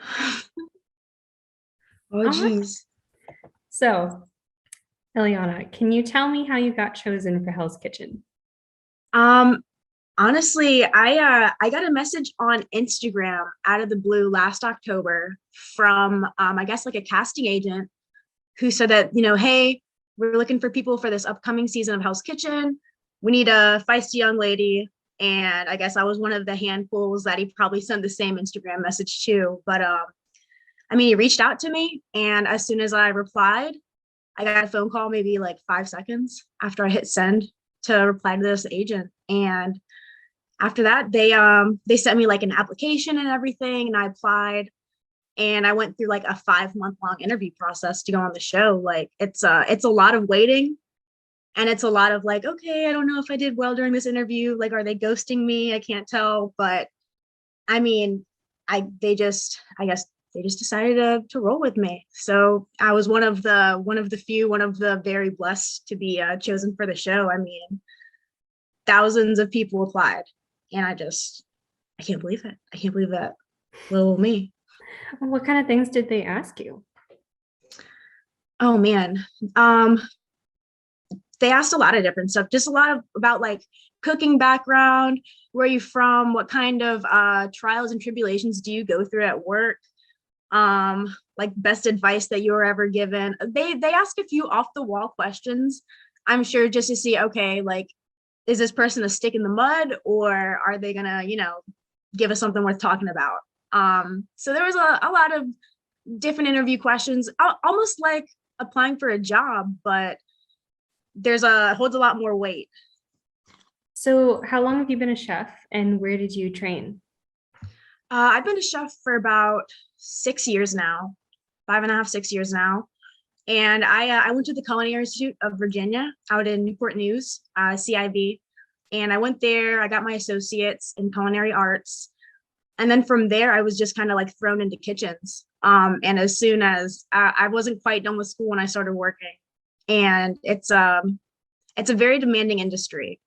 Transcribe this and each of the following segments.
Oh, All right. geez. So, Ileana, can you tell me how you got chosen for Hell's Kitchen? Um, Honestly, I got a message on Instagram out of the blue last October from I guess like a casting agent who said that, hey, we're looking for people for this upcoming season of Hell's Kitchen. We need a feisty young lady. And I guess I was one of the handfuls that he probably sent the same Instagram message to. But I mean, he reached out to me, and as soon as I replied, I got a phone call maybe like 5 seconds after I hit send to reply to this agent. And after that, they sent me like an application and everything, and I applied. And I went through like a 5 month long interview process to go on the show. Like it's a lot of waiting, and it's a lot of like, okay, I don't know if I did well during this interview. Like, are they ghosting me? I can't tell. But I mean, I guess they just decided to roll with me. So I was one of the very blessed to be chosen for the show. I mean, thousands of people applied, and I can't believe it. I can't believe that little me. What kind of things did they ask you? Oh man. Um, they asked a lot of different stuff, just a lot of about like cooking background, where are you from, what kind of trials and tribulations do you go through at work, like best advice that you were ever given. They ask a few off the wall questions, I'm sure, just to see, okay, like, is this person a stick in the mud, or are they gonna, give us something worth talking about? So there was a lot of different interview questions, almost like applying for a job, but there's a holds a lot more weight. So, how long have you been a chef and where did you train? I've been a chef for about 6 years now, 5.5, 6 years now. And I went to the Culinary Institute of Virginia out in Newport News, CIV. And I went there, I got my associates in culinary arts. And then from there, I was just kind of like thrown into kitchens. And as soon as I wasn't quite done with school when I started working. And it's a very demanding industry.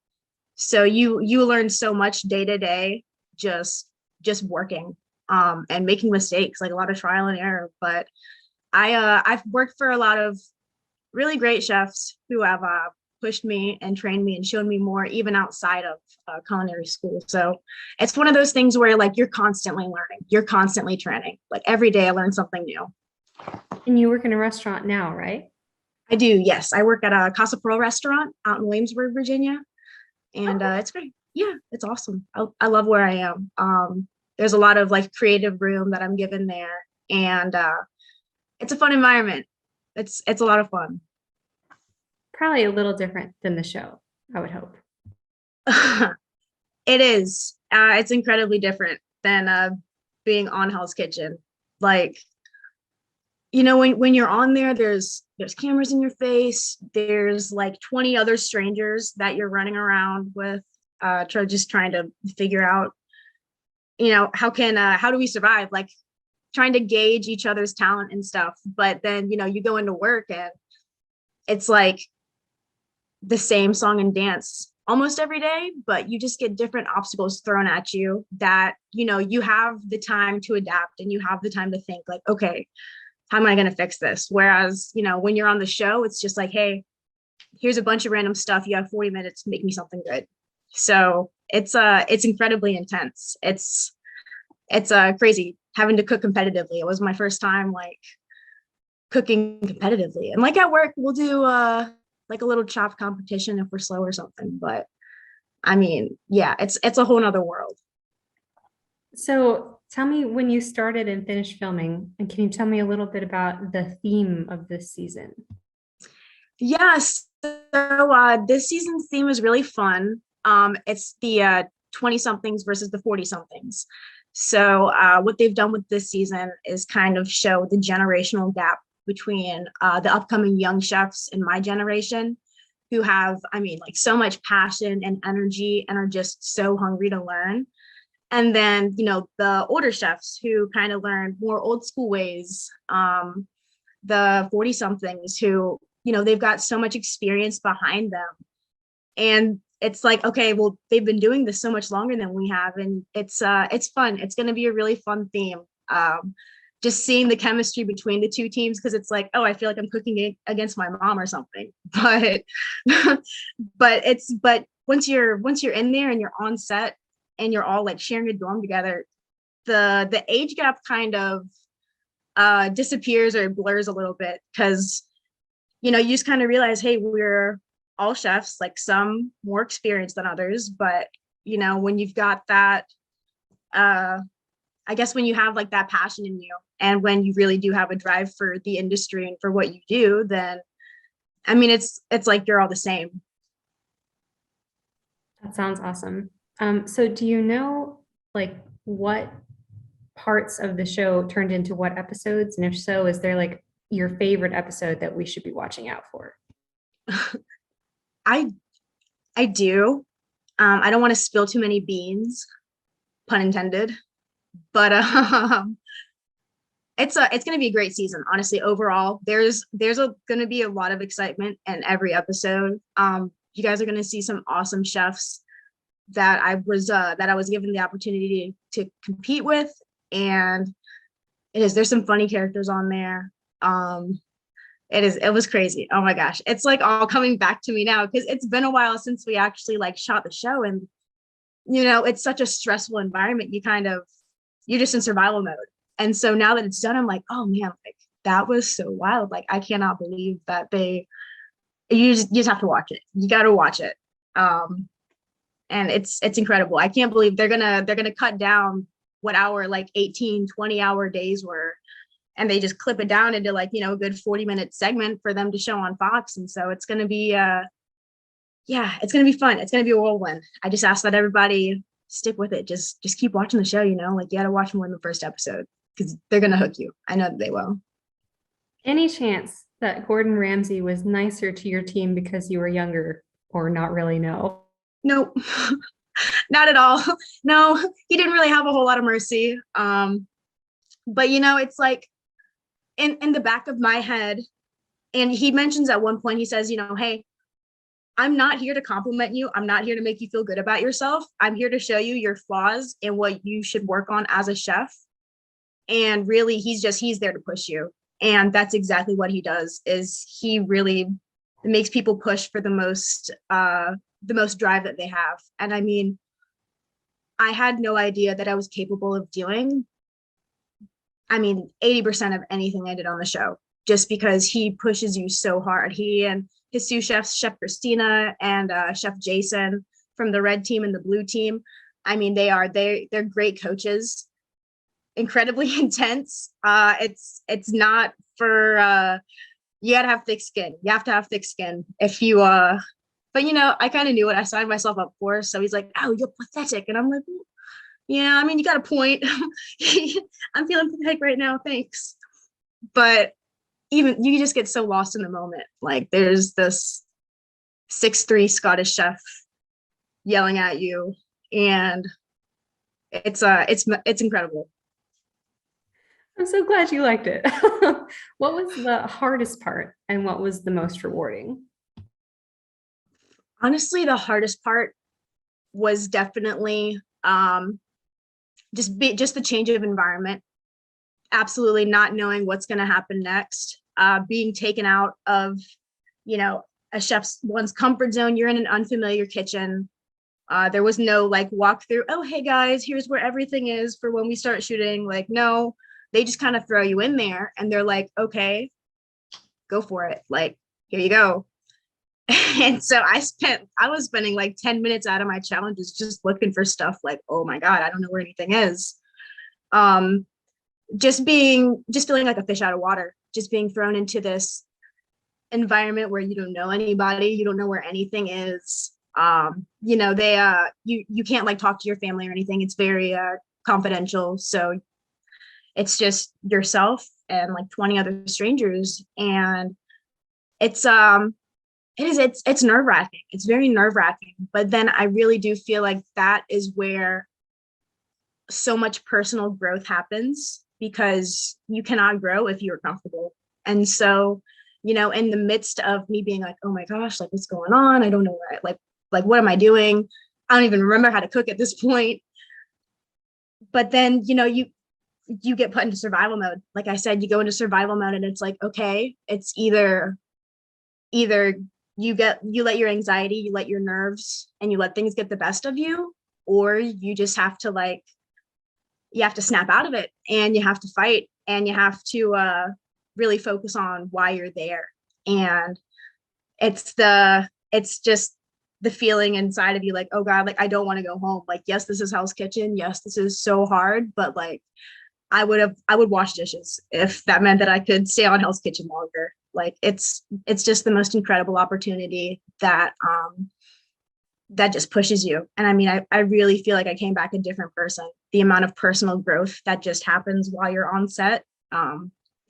So you learn so much day to day, just just working, and making mistakes, like a lot of trial and error. But I've worked for a lot of really great chefs who have pushed me and trained me and shown me more, even outside of culinary school. So it's one of those things where like you're constantly learning, you're constantly training. Like every day I learn something new. And you work in a restaurant now, right? I do, yes. I work at a Casa Pearl restaurant out in Williamsburg, Virginia, and it's great. Yeah, it's awesome. I love where I am. There's a lot of like creative room that I'm given there, and it's a fun environment. It's a lot of fun. Probably a little different than the show, I would hope. It is. It's incredibly different than being on Hell's Kitchen. Like, when you're on there, there's cameras in your face. There's like 20 other strangers that you're running around with, just trying to figure out, how do we survive? Like trying to gauge each other's talent and stuff. But then, you go into work, and it's like the same song and dance almost every day, but you just get different obstacles thrown at you that, you have the time to adapt, and you have the time to think like, okay, how am I going to fix this? Whereas, when you're on the show, it's just like, hey, here's a bunch of random stuff. You have 40 minutes to make me something good. So it's incredibly intense. It's crazy having to cook competitively. It was my first time like cooking competitively. And like at work, we'll do like a little chop competition if we're slow or something. But I mean, yeah, it's a whole nother world. So, tell me when you started and finished filming, and can you tell me a little bit about the theme of this season? Yes. So this season's theme is really fun. It's the 20 somethings versus the 40 somethings. So what they've done with this season is kind of show the generational gap between the upcoming young chefs in my generation, who have, I mean, like so much passion and energy and are just so hungry to learn. And then, the older chefs who kind of learn more old school ways, the 40 somethings who, they've got so much experience behind them. And it's like, okay, well, they've been doing this so much longer than we have. And it's fun. It's going to be a really fun theme. just seeing the chemistry between the two teams, because it's like, oh, I feel like I'm cooking it against my mom or something. But but once you're in there and you're on set and you're all like sharing a dorm together, the age gap kind of disappears or blurs a little bit, because you just kind of realize, hey, we're all chefs, like some more experienced than others, but when you've got that I guess when you have like that passion in you, and when you really do have a drive for the industry and for what you do, then I mean it's like you're all the same. That sounds awesome. So do you know like what parts of the show turned into what episodes? And if so, is there like your favorite episode that we should be watching out for? I I do. I don't want to spill too many beans, pun intended, but it's going to be a great season. Honestly, overall, there's going to be a lot of excitement in every episode. You guys are going to see some awesome chefs that I was given the opportunity to compete with, and there's some funny characters on there. It was crazy. Oh my gosh, it's like all coming back to me now, because it's been a while since we actually like shot the show, and it's such a stressful environment. You're just in survival mode. And so now that it's done, I'm like, oh man, like that was so wild. Like I cannot believe that you just have to watch it. You got to watch it. And it's incredible. I can't believe they're gonna cut down what our like 18-20 hour days were, and they just clip it down into like a good 40-minute segment for them to show on Fox. And so it's gonna be yeah, it's gonna be fun. It's gonna be a whirlwind. I just ask that everybody stick with it. Just keep watching the show. Like you got to watch more than the first episode, because they're gonna hook you. I know that they will. Any chance that Gordon Ramsay was nicer to your team because you were younger, or not really? No. Nope. Not at all. No, he didn't really have a whole lot of mercy. But it's like in the back of my head, and he mentions at one point, he says, hey, I'm not here to compliment you. I'm not here to make you feel good about yourself. I'm here to show you your flaws and what you should work on as a chef. And really, he's there to push you. And that's exactly what he does, is he really makes people push for the most drive that they have. And I mean, I had no idea that I was capable of doing, 80% of anything I did on the show, just because he pushes you so hard. He and his sous chefs, Chef Christina and Chef Jason from the red team and the blue team. They're great coaches, incredibly intense. It's not for you gotta have thick skin. You have to have thick skin if you but I kind of knew what I signed myself up for. So he's like, oh, you're pathetic. And I'm like, yeah, you got a point. I'm feeling pathetic right now, thanks. But even you just get so lost in the moment. Like there's this 6'3" Scottish chef yelling at you, and it's incredible. I'm so glad you liked it. What was the hardest part and what was the most rewarding? Honestly, the hardest part was definitely just the change of environment. Absolutely not knowing what's going to happen next. Being taken out of, a chef's one's comfort zone. You're in an unfamiliar kitchen. There was no like walkthrough. Oh, hey guys, here's where everything is for when we start shooting. Like, no, they just kind of throw you in there, and they're like, okay, go for it. Like, here you go. And so I was spending like 10 minutes out of my challenges just looking for stuff like, oh my God, I don't know where anything is. Just feeling like a fish out of water, just being thrown into this environment where you don't know anybody, you don't know where anything is. You can't like talk to your family or anything. It's very confidential. So it's just yourself and like 20 other strangers. And it's nerve-wracking. It's very nerve-wracking. But then I really do feel like that is where so much personal growth happens, because you cannot grow if you're comfortable. And so, in the midst of me being like, oh my gosh, like what's going on? I don't know like what am I doing? I don't even remember how to cook at this point. But then, you you get put into survival mode. Like I said, you go into survival mode and it's like, okay, it's either you let your anxiety, you let your nerves, and you let things get the best of you, or you just have to like, you have to snap out of it and you have to fight and you have to really focus on why you're there. And it's just the feeling inside of you like, oh God, like I don't want to go home. Like, yes, this is Hell's Kitchen. Yes, this is so hard, but like I would wash dishes if that meant that I could stay on Hell's Kitchen longer. Like it's just the most incredible opportunity that that just pushes you. And I mean, I really feel like I came back a different person. The amount of personal growth that just happens while you're on set,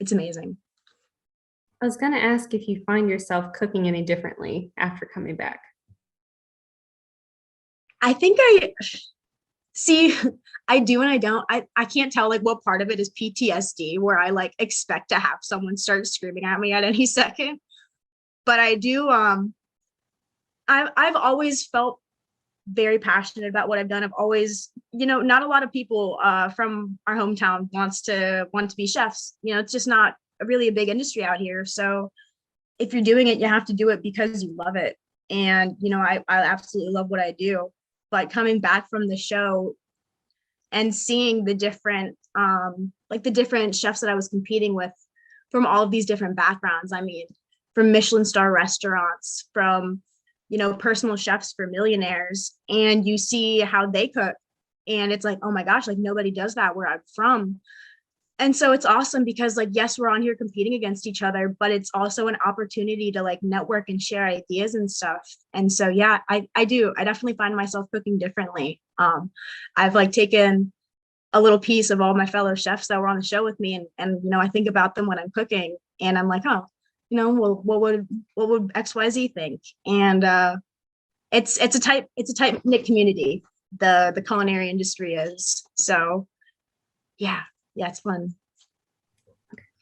it's amazing. I was going to ask if you find yourself cooking any differently after coming back. I think I see, I do and I don't. I can't tell like what part of it is PTSD where I like expect to have someone start screaming at me at any second. But I do I've always felt very passionate about what I've done. I've always, not a lot of people from our hometown want to be chefs. It's just not really a big industry out here. So if you're doing it, you have to do it because you love it. And, I absolutely love what I do. But coming back from the show and seeing the different, like the different chefs that I was competing with from all of these different backgrounds, I mean, from Michelin star restaurants, from, personal chefs for millionaires, and you see how they cook. And it's like, oh my gosh, like nobody does that where I'm from. And so it's awesome because like, yes, we're on here competing against each other, but it's also an opportunity to like network and share ideas and stuff. And so, yeah, I definitely find myself cooking differently. I've like taken a little piece of all my fellow chefs that were on the show with me. And I think about them when I'm cooking and I'm like, oh, well, what would XYZ think? And it's a tight knit community. The culinary industry is. So yeah, it's fun.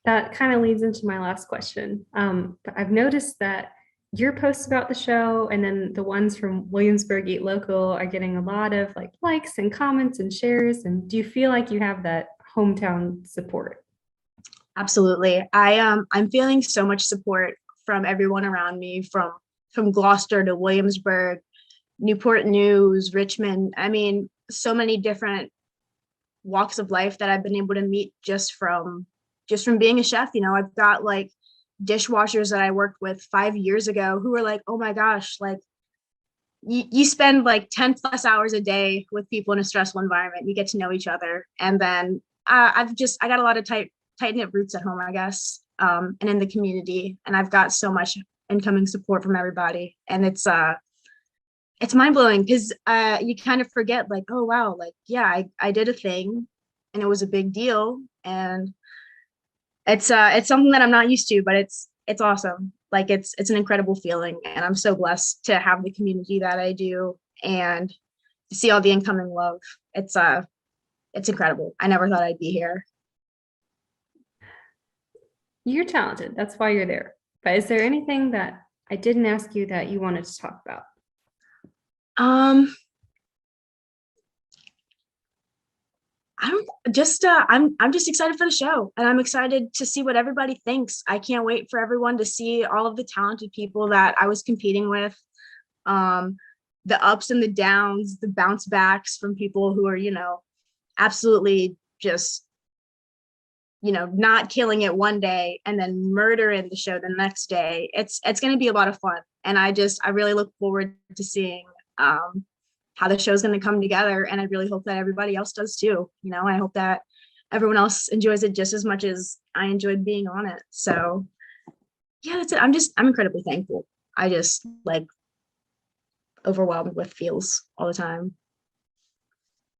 That kind of leads into my last question. But I've noticed that your posts about the show and then the ones from Williamsburg Eat Local are getting a lot of like likes and comments and shares. And do you feel like you have that hometown support? Absolutely. I'm feeling so much support from everyone around me, from Gloucester to Williamsburg, Newport News, Richmond. I mean, so many different walks of life that I've been able to meet just from being a chef. I've got like dishwashers that I worked with 5 years ago who were like, oh my gosh, like you spend like 10 plus hours a day with people in a stressful environment. You get to know each other. And then I got a lot of tight knit roots at home, I guess, and in the community. And I've got so much incoming support from everybody. And it's mind blowing because you kind of forget like, oh, wow, like, yeah, I did a thing and it was a big deal. And it's something that I'm not used to, but it's awesome. Like it's an incredible feeling. And I'm so blessed to have the community that I do and to see all the incoming love. It's incredible. I never thought I'd be here. You're talented. That's why you're there. But is there anything that I didn't ask you that you wanted to talk about? I don't just I'm just excited for the show and I'm excited to see what everybody thinks. I can't wait for everyone to see all of the talented people that I was competing with. The ups and the downs, the bounce backs from people who are, absolutely just, not killing it one day and then murdering the show the next day. It's going to be a lot of fun. And I really look forward to seeing how the show's going to come together. And I really hope that everybody else does too. I hope that everyone else enjoys it just as much as I enjoyed being on it. So yeah, that's it. I'm incredibly thankful. I just like overwhelmed with feels all the time.